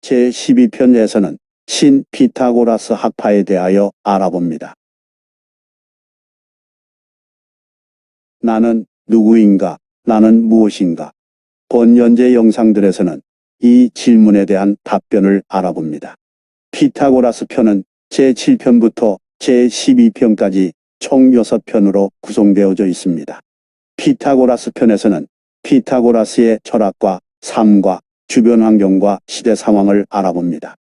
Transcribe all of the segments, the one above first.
제12편에서는 신 피타고라스 학파에 대하여 알아봅니다. 나는 누구인가? 나는 무엇인가? 본연재 영상들에서는 이 질문에 대한 답변을 알아봅니다. 피타고라스 편은 제7편부터 제12편까지 총 6편으로 구성되어져 있습니다. 피타고라스 편에서는 피타고라스의 철학과 삶과 주변 환경과 시대 상황을 알아봅니다.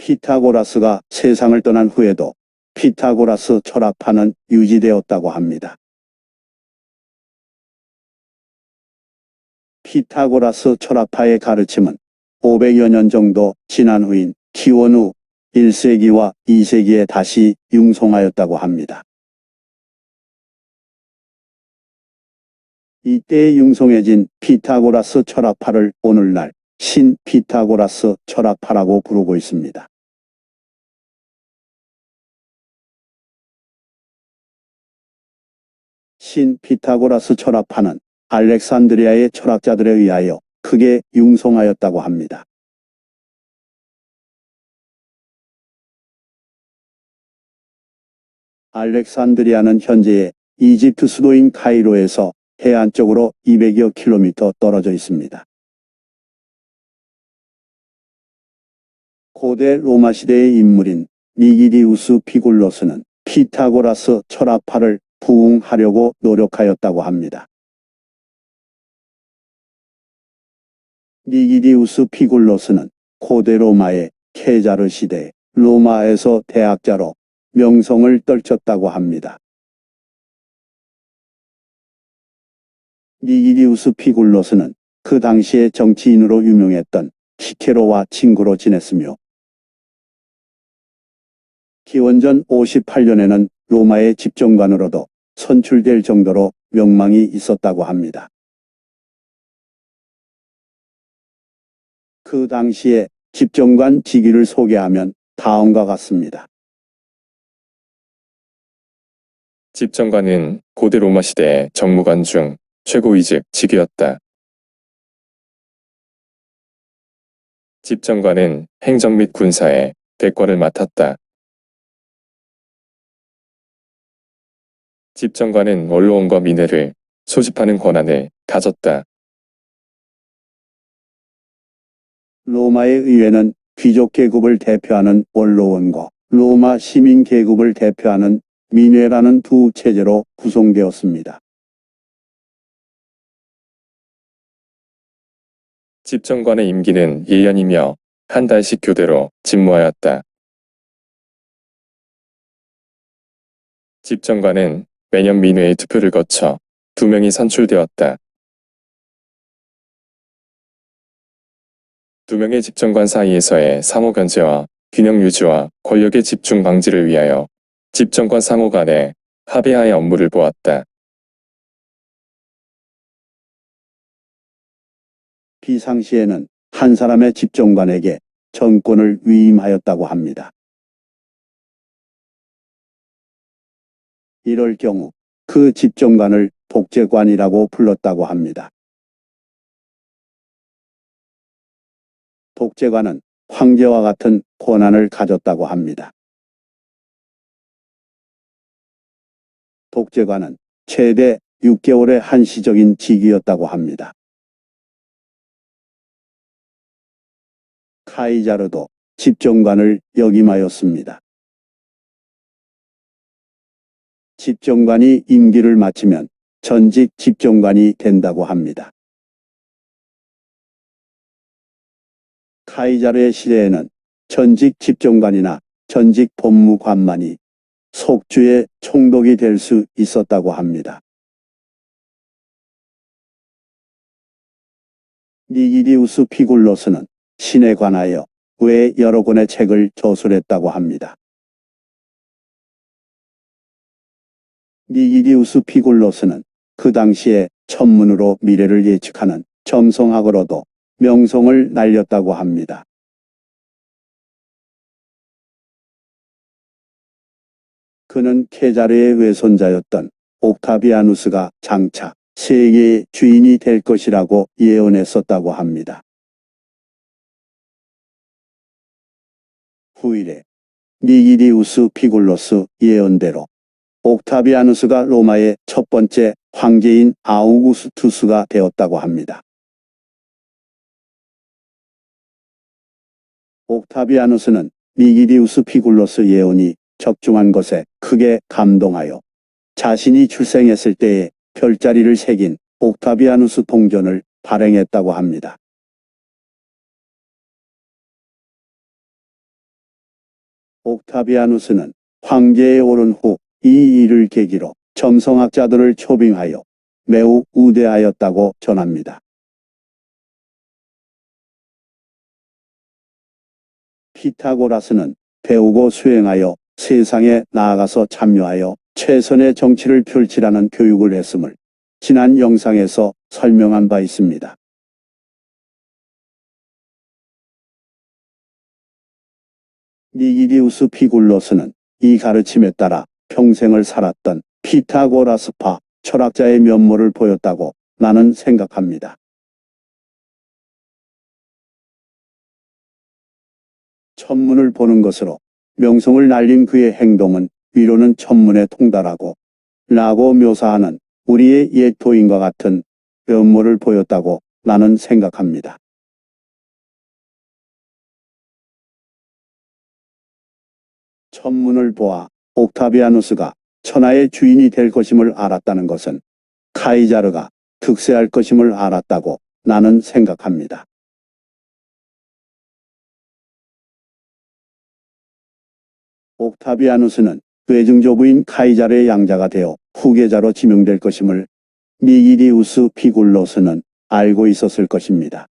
피타고라스가 세상을 떠난 후에도 피타고라스 철학파는 유지되었다고 합니다. 피타고라스 철학파의 가르침은 500여 년 정도 지난 후인 기원 후 1세기와 2세기에 다시 융성하였다고 합니다. 이때 융성해진 피타고라스 철학파를 오늘날 신 피타고라스 철학파라고 부르고 있습니다. 신 피타고라스 철학파는 알렉산드리아의 철학자들에 의하여 크게 융성하였다고 합니다. 알렉산드리아는 현재의 이집트 수도인 카이로에서 해안 쪽으로 200여 킬로미터 떨어져 있습니다. 고대 로마 시대의 인물인 니기디우스 피굴로스는 피타고라스 철학파를 부흥하려고 노력하였다고 합니다. 니기디우스 피굴로스는 고대 로마의 케자르 시대 로마에서 대학자로 명성을 떨쳤다고 합니다. 니기디우스 피굴로스는 그 당시의 정치인으로 유명했던 시케로와 친구로 지냈으며 기원전 58년에는 로마의 집정관으로도 선출될 정도로 명망이 있었다고 합니다. 그 당시에 집정관 직위를 소개하면 다음과 같습니다. 집정관은 고대 로마 시대의 정무관 중 최고위직 직위였다. 집정관은 행정 및 군사의 대권을 맡았다. 집정관은 원로원과 민회를 소집하는 권한을 가졌다. 로마의 의회는 귀족 계급을 대표하는 원로원과 로마 시민 계급을 대표하는 민회라는 두 체제로 구성되었습니다. 집정관의 임기는 1년이며 한 달씩 교대로 직무하였다. 집정관은 매년 민회의 투표를 거쳐 2명이 선출되었다. 2명의 집정관 사이에서의 상호 견제와 균형 유지와 권력의 집중 방지를 위하여 집정관 상호 간에 합의하에 업무를 보았다. 비상시에는 한 사람의 집정관에게 정권을 위임하였다고 합니다. 이럴 경우 그 집정관을 독재관이라고 불렀다고 합니다. 독재관은 황제와 같은 권한을 가졌다고 합니다. 독재관은 최대 6개월의 한시적인 직위였다고 합니다. 카이자르도 집정관을 역임하였습니다. 집정관이 임기를 마치면 전직 집정관이 된다고 합니다. 카이자르의 시대에는 전직 집정관이나 전직 법무관만이 속주의 총독이 될 수 있었다고 합니다. 니기디우스 피굴로스는 신에 관하여 외 여러 권의 책을 저술했다고 합니다. 니기디우스 피굴로스는 그 당시에 천문으로 미래를 예측하는 점성학으로도 명성을 날렸다고 합니다. 그는 케자르의 외손자였던 옥타비아누스가 장차 세계의 주인이 될 것이라고 예언했었다고 합니다. 후일에 니기디우스 피굴로스 예언대로 옥타비아누스가 로마의 첫 번째 황제인 아우구스투스가 되었다고 합니다. 옥타비아누스는 니기디우스 피굴로스 예언이 적중한 것에 크게 감동하여 자신이 출생했을 때에 별자리를 새긴 옥타비아누스 동전을 발행했다고 합니다. 옥타비아누스는 황제에 오른 후 이 일을 계기로 점성학자들을 초빙하여 매우 우대하였다고 전합니다. 피타고라스는 배우고 수행하여 세상에 나아가서 참여하여 최선의 정치를 펼치라는 교육을 했음을 지난 영상에서 설명한 바 있습니다. 니기디우스 피굴로스는 이 가르침에 따라 평생을 살았던 피타고라스파 철학자의 면모를 보였다고 나는 생각합니다. 천문을 보는 것으로 명성을 날린 그의 행동은 위로는 천문에 통달하고 라고 묘사하는 우리의 옛 도인과 같은 면모를 보였다고 나는 생각합니다. 천문을 보아 옥타비아누스가 천하의 주인이 될 것임을 알았다는 것은 카이자르가 득세할 것임을 알았다고 나는 생각합니다. 옥타비아누스는 뇌증조부인 카이자르의 양자가 되어 후계자로 지명될 것임을 니기디우스 피굴로스는 알고 있었을 것입니다.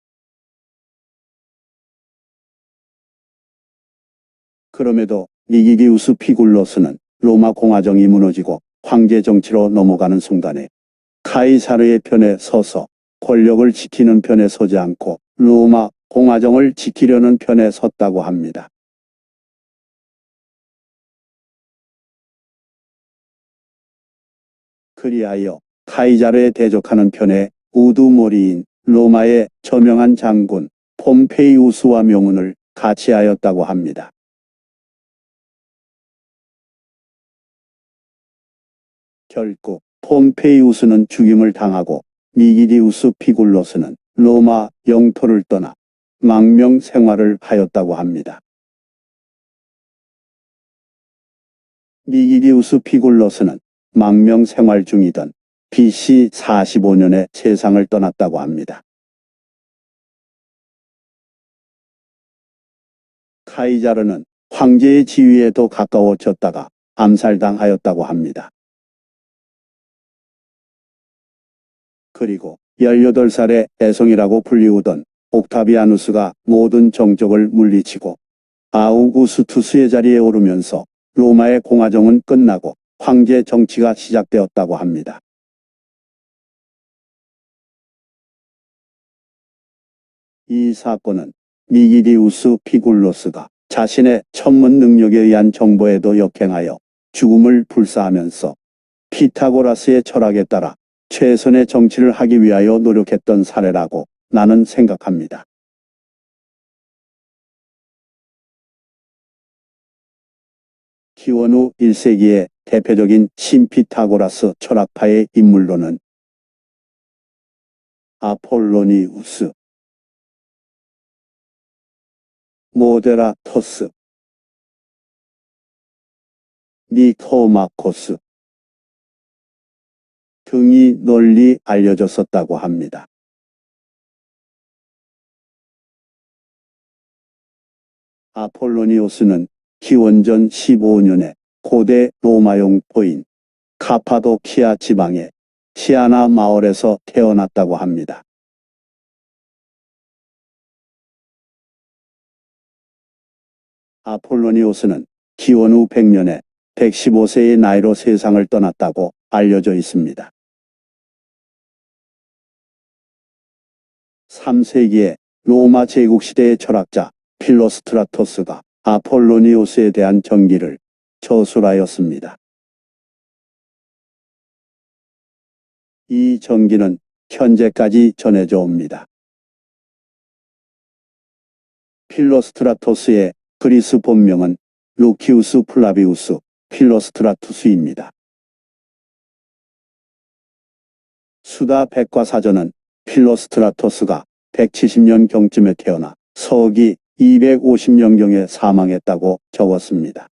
그럼에도 니기디우스 피굴로스는 로마 공화정이 무너지고 황제 정치로 넘어가는 순간에 카이사르의 편에 서서 권력을 지키는 편에 서지 않고 로마 공화정을 지키려는 편에 섰다고 합니다. 그리하여 카이자르에 대적하는 편에 우두머리인 로마의 저명한 장군 폼페이우스와 명운을 같이 하였다고 합니다. 결국 폼페이우스는 죽임을 당하고 니기디우스 피굴로스는 로마 영토를 떠나 망명 생활을 하였다고 합니다. 니기디우스 피굴로스는 망명 생활 중이던 BC 45년에 세상을 떠났다고 합니다. 카이자르는 황제의 지위에 더 가까워졌다가 암살당하였다고 합니다. 그리고 18살의 애송이라고 불리우던 옥타비아누스가 모든 정적을 물리치고 아우구스투스의 자리에 오르면서 로마의 공화정은 끝나고 황제 정치가 시작되었다고 합니다. 이 사건은 니기디우스 피굴로스가 자신의 천문 능력에 의한 정보에도 역행하여 죽음을 불사하면서 피타고라스의 철학에 따라 최선의 정치를 하기 위하여 노력했던 사례라고 나는 생각합니다. 기원후 1세기의 대표적인 신피타고라스 철학파의 인물로는 아폴로니우스, 모데라토스, 니코마코스 등이 널리 알려졌었다고 합니다. 아폴로니우스는 기원전 15년에 고대 로마 영토인 카파도키아 지방의 시아나 마을에서 태어났다고 합니다. 아폴로니오스는 기원 후 100년에 115세의 나이로 세상을 떠났다고 알려져 있습니다. 3세기에 로마 제국시대의 철학자 필로스트라토스가 아폴로니오스에 대한 전기를 저술하였습니다. 이 전기는 현재까지 전해져 옵니다. 필로스트라토스의 그리스 본명은 루키우스 플라비우스 필로스트라투스입니다. 수다 백과사전은 필로스트라토스가 170년 경쯤에 태어나 서기 250년경에 사망했다고 적었습니다.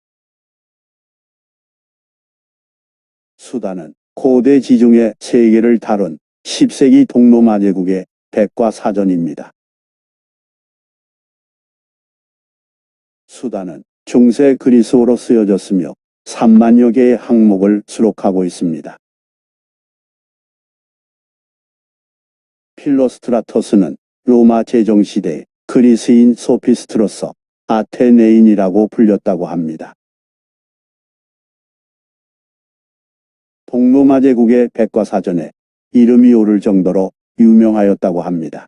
수다는 고대 지중해 세계를 다룬 10세기 동로마 제국의 백과사전입니다. 수다는 중세 그리스어로 쓰여졌으며 3만여 개의 항목을 수록하고 있습니다. 필로스트라토스는 로마 제정시대의 그리스인 소피스트로서 아테네인이라고 불렸다고 합니다. 동로마 제국의 백과사전에 이름이 오를 정도로 유명하였다고 합니다.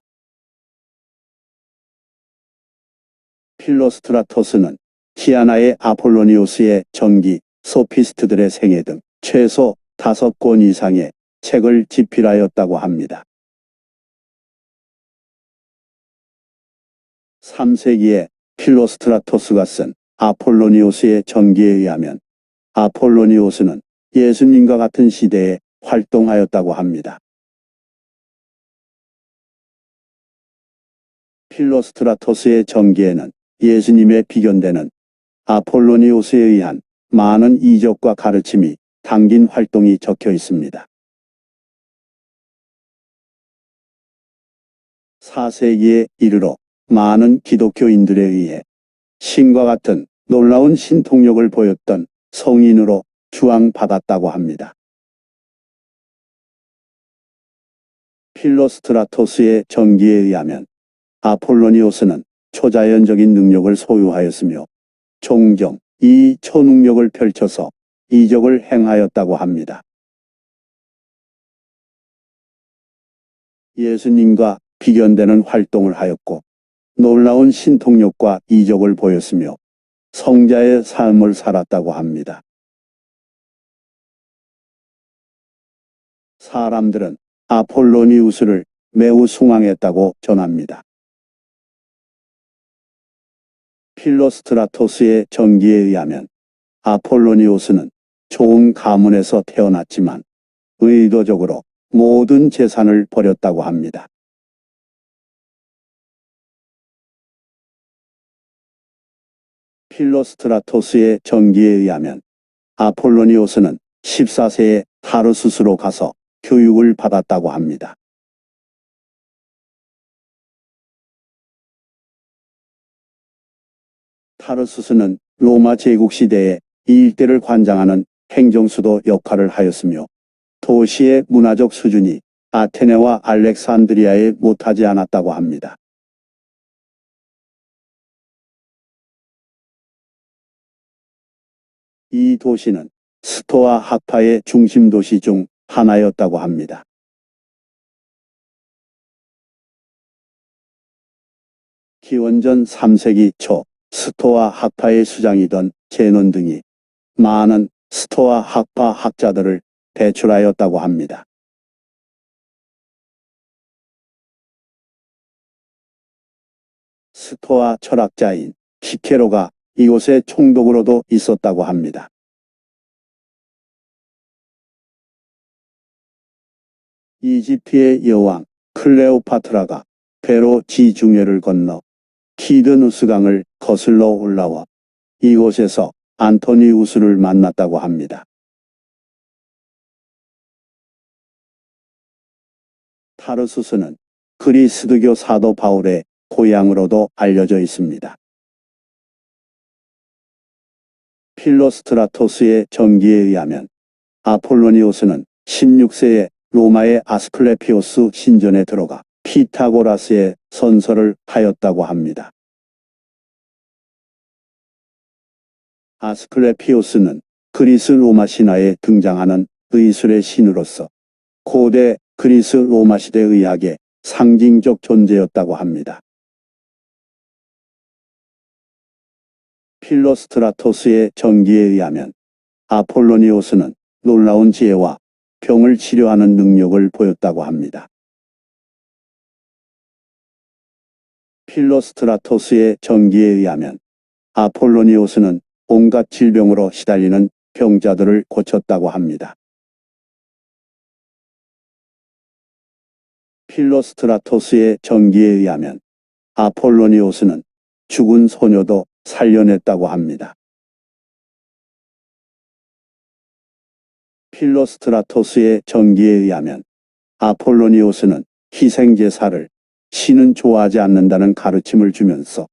필로스트라토스는 티아나의 아폴로니오스의 전기, 소피스트들의 생애 등 최소 5권 이상의 책을 집필하였다고 합니다. 3세기에 필로스트라토스가 쓴 아폴로니오스의 전기에 의하면 아폴로니오스는 예수님과 같은 시대에 활동하였다고 합니다. 필로스트라토스의 전기에는 예수님의 비견되는 아폴로니오스에 의한 많은 이적과 가르침이 담긴 활동이 적혀 있습니다. 4세기에 이르러 많은 기독교인들에 의해 신과 같은 놀라운 신통력을 보였던 성인으로 주앙받았다고 합니다. 필로스트라토스의 전기에 의하면 아폴로니오스는 초자연적인 능력을 소유하였으며 종종 이 초능력을 펼쳐서 이적을 행하였다고 합니다. 예수님과 비견되는 활동을 하였고 놀라운 신통력과 이적을 보였으며 성자의 삶을 살았다고 합니다. 사람들은 아폴로니우스를 매우 숭앙했다고 전합니다. 필로스트라토스의 전기에 의하면 아폴로니오스는 좋은 가문에서 태어났지만 의도적으로 모든 재산을 버렸다고 합니다. 필로스트라토스의 전기에 의하면 아폴로니오스는 14세에 타르수스로 가서 교육을 받았다고 합니다. 타르수스는 로마 제국 시대에 이 일대를 관장하는 행정수도 역할을 하였으며 도시의 문화적 수준이 아테네와 알렉산드리아에 못하지 않았다고 합니다. 이 도시는 스토아 학파의 중심 도시 중 하나였다고 합니다. 기원전 3세기 초 스토아 학파의 수장이던 제논 등이 많은 스토아 학파 학자들을 배출하였다고 합니다. 스토아 철학자인 시케로가 이곳에 총독으로도 있었다고 합니다. 이집트의 여왕 클레오파트라가 배로 지중해를 건너 키드누스강을 거슬러 올라와 이곳에서 안토니우스를 만났다고 합니다. 타르수스는 그리스도교 사도 바울의 고향으로도 알려져 있습니다. 필로스트라토스의 전기에 의하면 아폴로니오스는 16세에 로마의 아스클레피오스 신전에 들어가 피타고라스의 선설을 하였다고 합니다. 아스클레피오스는 그리스 로마 신화에 등장하는 의술의 신으로서 고대 그리스 로마 시대 의학의 상징적 존재였다고 합니다. 필로스트라토스의 전기에 의하면 아폴로니오스는 놀라운 지혜와 병을 치료하는 능력을 보였다고 합니다. 필로스트라토스의 전기에 의하면 아폴로니오스는 온갖 질병으로 시달리는 병자들을 고쳤다고 합니다. 필로스트라토스의 전기에 의하면 아폴로니오스는 죽은 소녀도 살려냈다고 합니다. 필로스트라토스의 전기에 의하면 아폴로니오스는 희생제사를 신은 좋아하지 않는다는 가르침을 주면서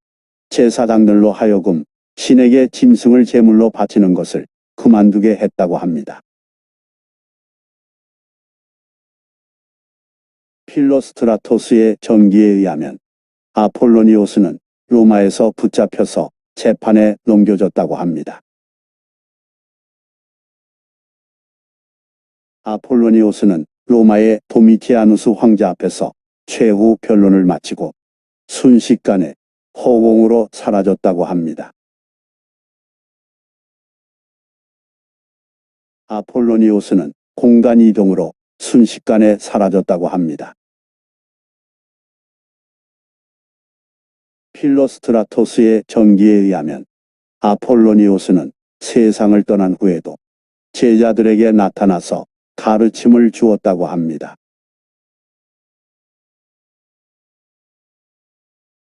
제사장들로 하여금 신에게 짐승을 제물로 바치는 것을 그만두게 했다고 합니다. 필로스트라토스의 전기에 의하면 아폴로니오스는 로마에서 붙잡혀서 재판에 넘겨졌다고 합니다. 아폴로니오스는 로마의 도미티아누스 황제 앞에서 최후 변론을 마치고 순식간에 허공으로 사라졌다고 합니다. 아폴로니오스는 공간 이동으로 순식간에 사라졌다고 합니다. 필로스트라토스의 전기에 의하면 아폴로니오스는 세상을 떠난 후에도 제자들에게 나타나서 가르침을 주었다고 합니다.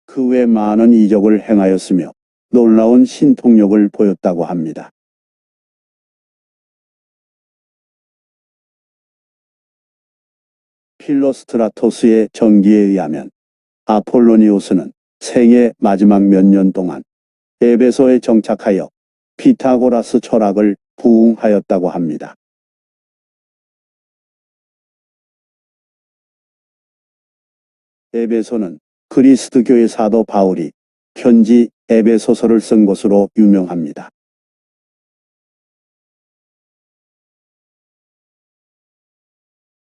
그 외 많은 이적을 행하였으며 놀라운 신통력을 보였다고 합니다. 필로스트라토스의 전기에 의하면 아폴로니오스는 생애 마지막 몇 년 동안 에베소에 정착하여 피타고라스 철학을 부응하였다고 합니다. 에베소는 그리스도교의 사도 바울이 편지 에베소서를 쓴 곳으로 유명합니다.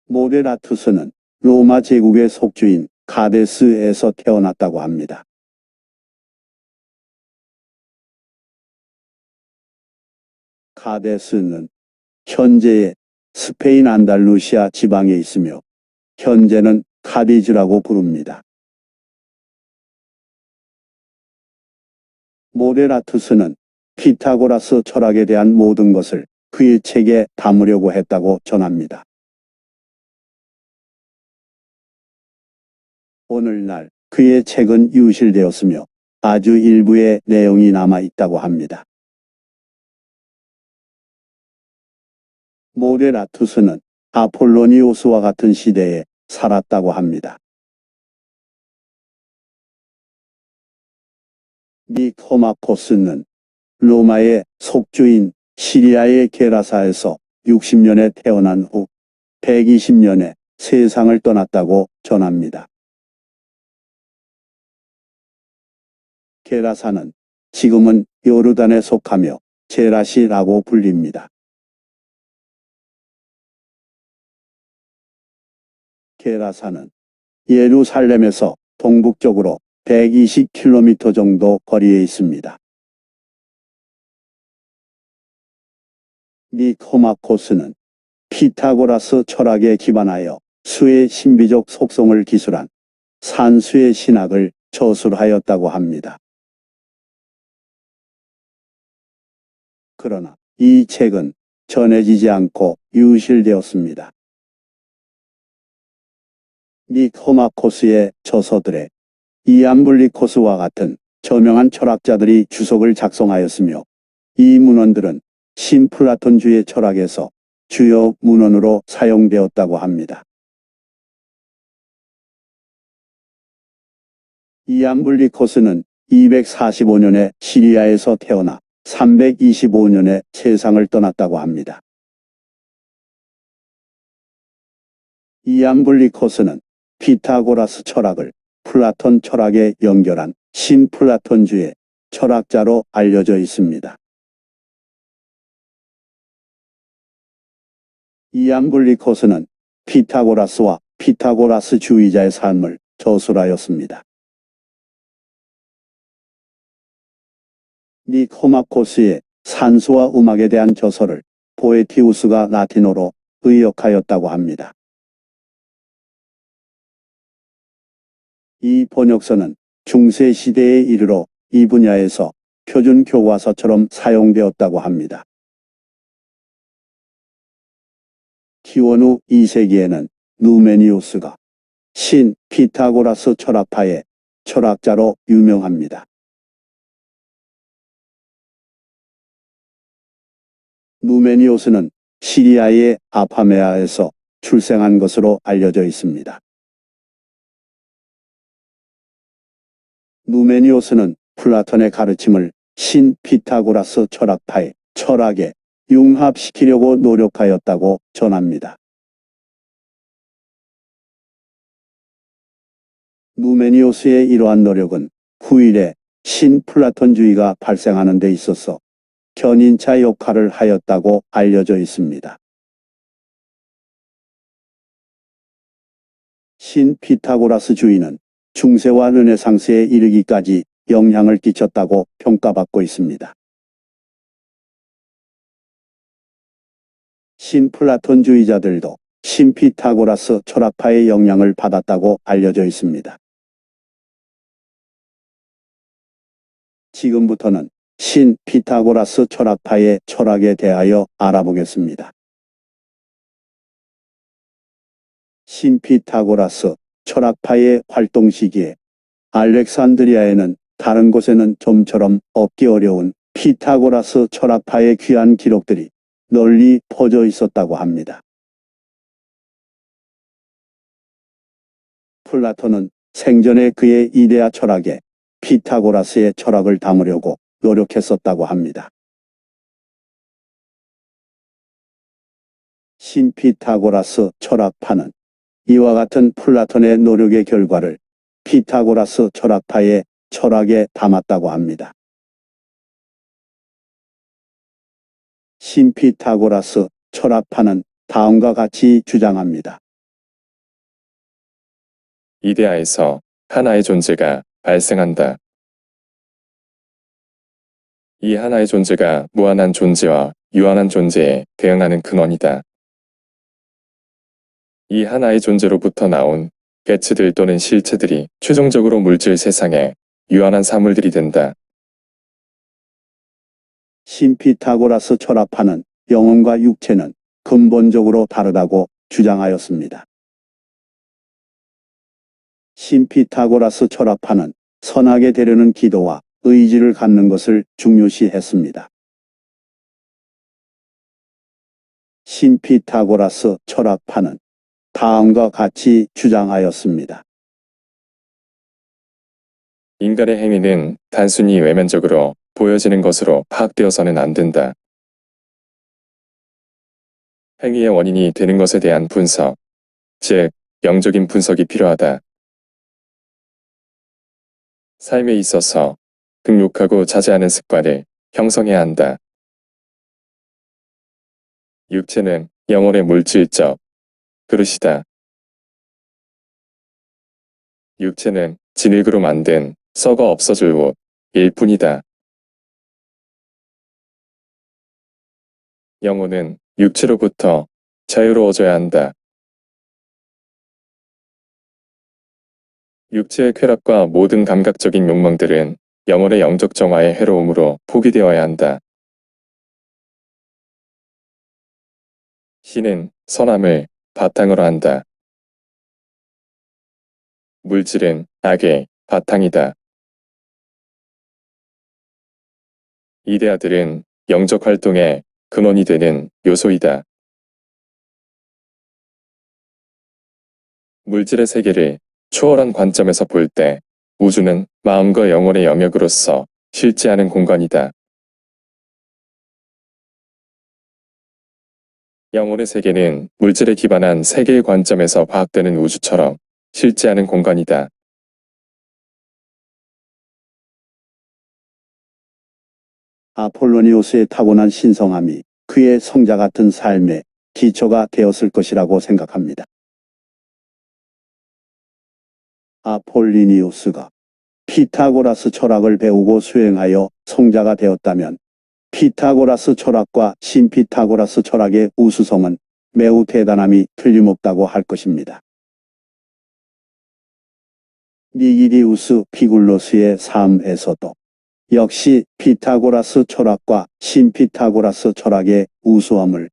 모데라투스는 로마 제국의 속주인 가데스에서 태어났다고 합니다. 가데스는 현재의 스페인 안달루시아 지방에 있으며 현재는 카디즈라고 부릅니다. 모데라투스는 피타고라스 철학에 대한 모든 것을 그의 책에 담으려고 했다고 전합니다. 오늘날 그의 책은 유실되었으며 아주 일부의 내용이 남아 있다고 합니다. 모데라투스는 아폴로니오스와 같은 시대에 살았다고 합니다. 니코마코스는 로마의 속주인 시리아의 게라사에서 60년에 태어난 후 120년에 세상을 떠났다고 전합니다. 게라사는 지금은 요르단에 속하며 제라시라고 불립니다. 게라사는 예루살렘에서 동북쪽으로 120km 정도 거리에 있습니다. 니코마코스는 피타고라스 철학에 기반하여 수의 신비적 속성을 기술한 산수의 신학을 저술하였다고 합니다. 그러나 이 책은 전해지지 않고 유실되었습니다. 니코마코스의 저서들에 이암블리코스와 같은 저명한 철학자들이 주석을 작성하였으며 이 문헌들은 신플라톤주의 철학에서 주요 문헌으로 사용되었다고 합니다. 이암블리코스는 245년에 시리아에서 태어나 325년에 세상을 떠났다고 합니다. 이암블리코스는 피타고라스 철학을 플라톤 철학에 연결한 신플라톤주의 철학자로 알려져 있습니다. 이암블리코스는 피타고라스와 피타고라스주의자의 삶을 저술하였습니다. 니코마코스의 산수와 음악에 대한 저서를 보에티우스가 라틴어로 의역하였다고 합니다. 이 번역서는 중세 시대에 이르러 이 분야에서 표준 교과서처럼 사용되었다고 합니다. 기원 후 2세기에는 누메니우스가 신 피타고라스 철학파의 철학자로 유명합니다. 누메니우스는 시리아의 아파메아에서 출생한 것으로 알려져 있습니다. 누메니우스는 플라톤의 가르침을 신 피타고라스 철학파의 철학에 융합시키려고 노력하였다고 전합니다. 누메니우스의 이러한 노력은 후일에 신플라톤주의가 발생하는 데 있어서 견인차 역할을 하였다고 알려져 있습니다. 신피타고라스주의는 중세와 르네상스에 이르기까지 영향을 끼쳤다고 평가받고 있습니다. 신플라톤주의자들도 신피타고라스 철학파의 영향을 받았다고 알려져 있습니다. 지금부터는 신피타고라스 철학파의 철학에 대하여 알아보겠습니다. 신피타고라스 철학파의 활동 시기에 알렉산드리아에는 다른 곳에는 좀처럼 얻기 어려운 피타고라스 철학파의 귀한 기록들이 널리 퍼져 있었다고 합니다. 플라톤은 생전에 그의 이데아 철학에 피타고라스의 철학을 담으려고 노력했었다고 합니다. 신피타고라스 철학파는 이와 같은 플라톤의 노력의 결과를 피타고라스 철학파의 철학에 담았다고 합니다. 신피타고라스 철학파는 다음과 같이 주장합니다. 이데아에서 하나의 존재가 발생한다. 이 하나의 존재가 무한한 존재와 유한한 존재에 대응하는 근원이다. 이 하나의 존재로부터 나온 개체들 또는 실체들이 최종적으로 물질 세상에 유한한 사물들이 된다. 신피타고라스 철학파는 영혼과 육체는 근본적으로 다르다고 주장하였습니다. 신피타고라스 철학파는 선하게 되려는 기도와 의지를 갖는 것을 중요시했습니다. 신피타고라스 철학파는 다음과 같이 주장하였습니다. 인간의 행위는 단순히 외면적으로 보여지는 것으로 파악되어서는 안 된다. 행위의 원인이 되는 것에 대한 분석, 즉 영적인 분석이 필요하다. 삶에 있어서 극욕하고 자제하는 습관을 형성해야 한다. 육체는 영혼의 물질적 그릇이다. 육체는 진흙으로 만든 썩어 없어질 옷일 뿐이다. 영혼은 육체로부터 자유로워져야 한다. 육체의 쾌락과 모든 감각적인 욕망들은 영혼의 영적 정화의 해로움으로 포기되어야 한다. 신은 선함을 바탕으로 한다. 물질은 악의 바탕이다. 이데아들은 영적 활동의 근원이 되는 요소이다. 물질의 세계를 초월한 관점에서 볼 때 우주는 마음과 영혼의 영역으로서 실제하는 공간이다. 영혼의 세계는 물질에 기반한 세계의 관점에서 파악되는 우주처럼 실제하는 공간이다. 아폴로니우스의 타고난 신성함이 그의 성자 같은 삶의 기초가 되었을 것이라고 생각합니다. 아폴리니우스가 피타고라스 철학을 배우고 수행하여 성자가 되었다면 피타고라스 철학과 신피타고라스 철학의 우수성은 매우 대단함이 틀림없다고 할 것입니다. 니기디우스 피굴로스의 삶에서도 역시 피타고라스 철학과 신피타고라스 철학의 우수함을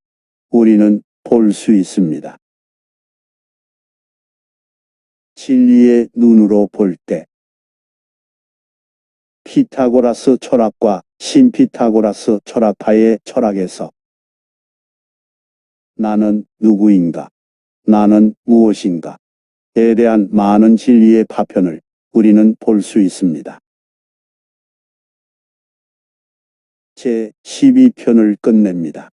우리는 볼 수 있습니다. 진리의 눈으로 볼 때 피타고라스 철학과 신피타고라스 철학파의 철학에서 나는 누구인가? 나는 무엇인가? 에 대한 많은 진리의 파편을 우리는 볼 수 있습니다. 제 12편을 끝냅니다.